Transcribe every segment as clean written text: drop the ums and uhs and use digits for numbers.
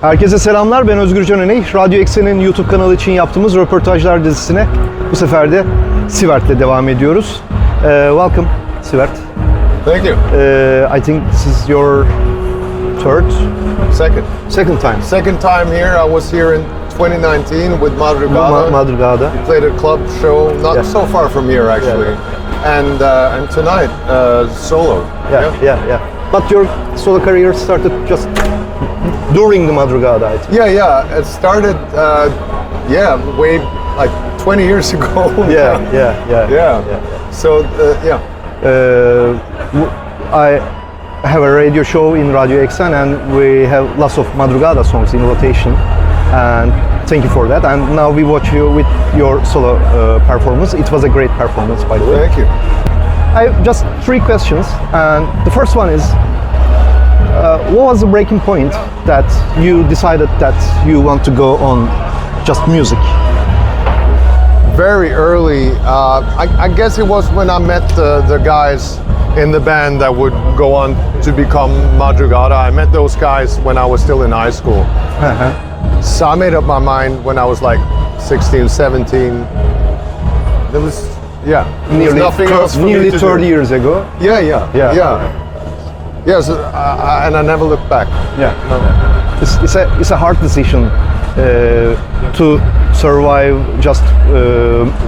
Herkese selamlar, ben Özgür Can Öney. Radyo Eksen'in YouTube kanalı için yaptığımız röportajlar dizisine bu sefer de Sivert'le devam ediyoruz. Welcome, Sivert. Thank you. I think this is your second time. Second time here. I was here in 2019 with Madrugada. Madrugada. We played a club show, not so far from here actually. Yeah. And tonight, solo. Yeah. But your solo career started just during the Madrugada, I think. Yeah. It started, way like 20 years ago. Yeah. So, I have a radio show in Radyo Eksen and we have lots of Madrugada songs in rotation, and thank you for that. And now we watch you with your solo performance. It was a great performance, by the way. Thank you. I have just 3 questions, and the first one is, what was the breaking point that you decided that you want to go on just music? Very early. I guess it was when I met the guys in the band that would go on to become Madrugada. I met those guys when I was still in high school. So I made up my mind when I was like 16, 17. There was, Nearly, nothing else for me nearly to 30 do. years ago. Yeah. Yes, and I never looked back. Yeah. It's a hard decision to survive just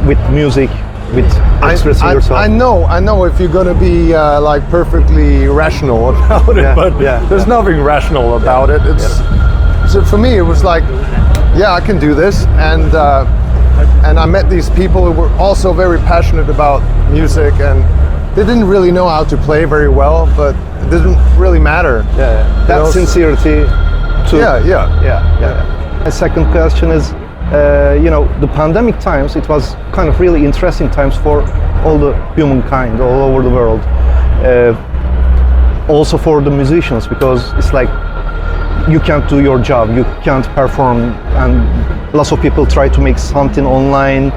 with music, with expressing yourself. I know if you're gonna be like perfectly rational about it, but there's nothing rational about it. So for me it was like, I can do this, and I met these people who were also very passionate about music, and they didn't really know how to play very well, but it didn't really matter. That sincerity. A second question is, the pandemic times, it was kind of really interesting times for all the humankind all over the world. Also for the musicians, because it's like you can't do your job, you can't perform, and lots of people try to make something online.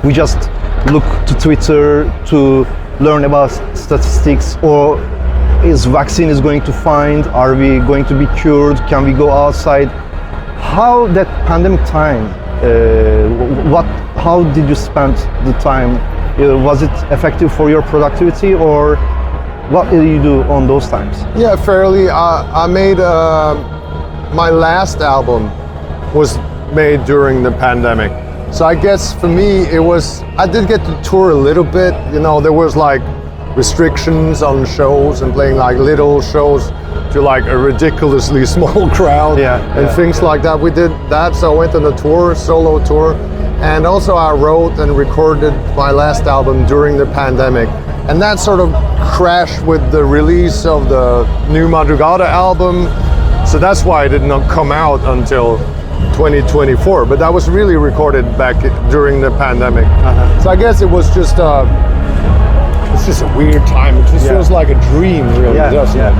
We just look to Twitter to learn about statistics, or is vaccine is going to find, are we going to be cured, can we go outside? How that pandemic time, how did you spend the time? Was it effective for your productivity, or what did you do on those times? Yeah, fairly. I made my last album was made during the pandemic. So I guess for me I did get to tour a little bit. There was like restrictions on shows and playing like little shows to like a ridiculously small crowd and things like that. We did that, so I went on a solo tour, and also I wrote and recorded my last album during the pandemic, and that sort of crashed with the release of the new Madrugada album, so that's why it did not come out until 2024, but that was really recorded back during the pandemic. So I guess it was just it's just a weird time. It just feels like a dream, really, doesn't it?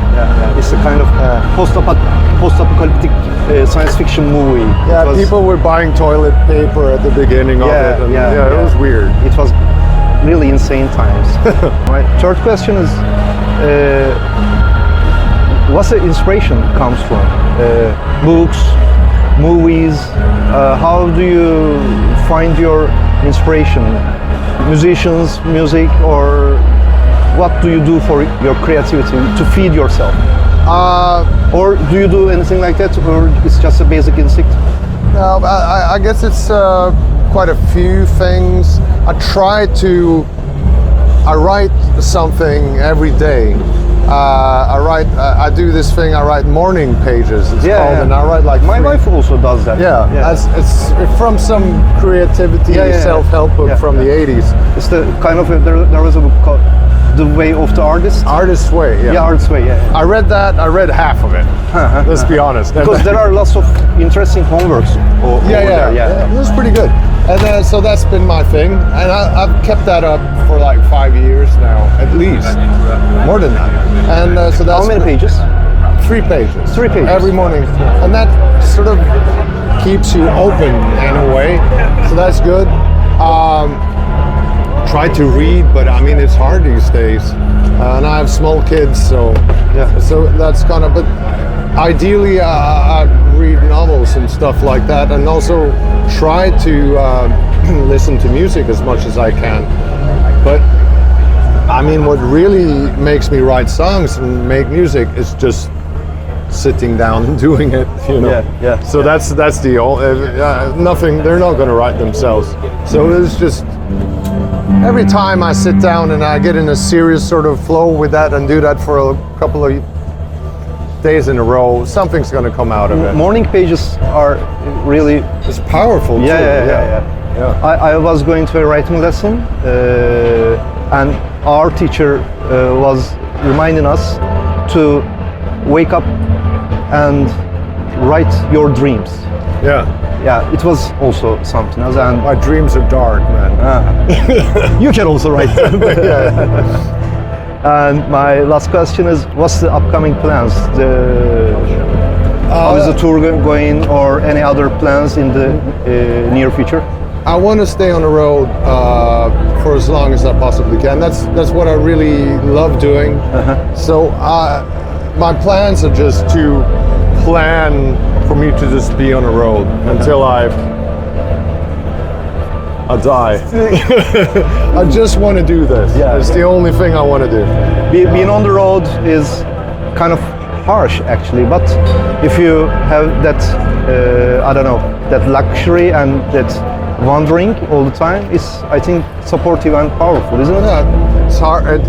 It's a kind of post-apocalyptic science fiction movie. Yeah, people were buying toilet paper at the beginning of it, and it was weird. It was really insane times. My third question is, what's the inspiration comes from? Books, movies, how do you find your inspiration? Musicians, music, or what do you do for your creativity to feed yourself? Or do you do anything like that, or it's just a basic instinct? No, I guess it's quite a few things. I write something every day. I do this thing, I write morning pages, it's called, and I write like... My wife also does that. It's from some creativity self-help book from the 80s. It's the kind of, there was a book called The Way of the Artist. Artist's Way, Artist's Way, I read that, I read half of it, let's be honest. Because there are lots of interesting homeworks over there. It was pretty good. And so that's been my thing, and I've kept that up for like 5 years now, at least, more than that. And so that's... How many pages? 3 pages. 3 pages. Every morning. And that sort of keeps you open in a way, so that's good. Try to read, but I mean, it's hard these days. And I have small kids, so that's kind of, but ideally I read novels and stuff like that, and also try to listen to music as much as I can. But I mean, what really makes me write songs and make music is just sitting down and doing it, you know. Yeah. So that's the nothing. They're not going to write themselves. So it's just every time I sit down and I get in a serious sort of flow with that and do that for a couple of days in a row, something's going to come out of it. Morning pages are really It's powerful too. Yeah. I was going to a writing lesson, and our teacher was reminding us to wake up and write your dreams. Yeah, it was also something else. And My dreams are dark, man. you can also write them. And my last question is, what's the upcoming plans? How is the tour going, or any other plans in the near future? I want to stay on the road for as long as I possibly can. That's what I really love doing. So my plans are just to plan for me to just be on the road until I die. I just want to do this. It's the only thing I want to do. Being on the road is kind of harsh, actually, but if you have that, that luxury and that wandering all the time, is, I think, supportive and powerful, isn't it? Yeah, it's hard.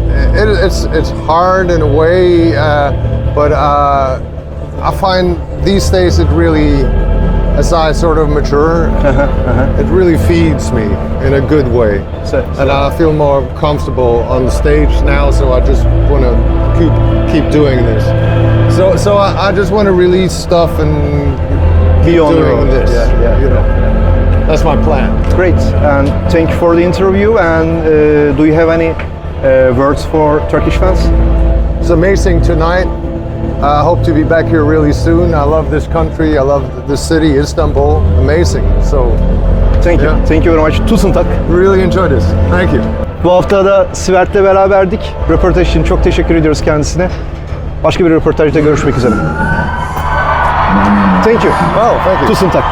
It's hard in a way, but I find these days it really, as I sort of mature, it really feeds me in a good way, and I feel more comfortable on the stage now. So I just want to keep doing this. So I just want to release stuff and Be on the doing road. this. You know, that's my plan. Great, and thank you for the interview. And do you have any words for Turkish fans? It's amazing tonight. I hope to be back here really soon. I love this country. I love the city, Istanbul. Amazing. So Thank you. Yeah. Thank you very much. Tusen tak. really enjoy this. Thank you. Bu hafta da Sivert'le beraberdik. Röportaj için çok teşekkür ediyoruz kendisine. Başka bir röportajda görüşmek üzere. Thank you. Oh, thank you. Tusen tak.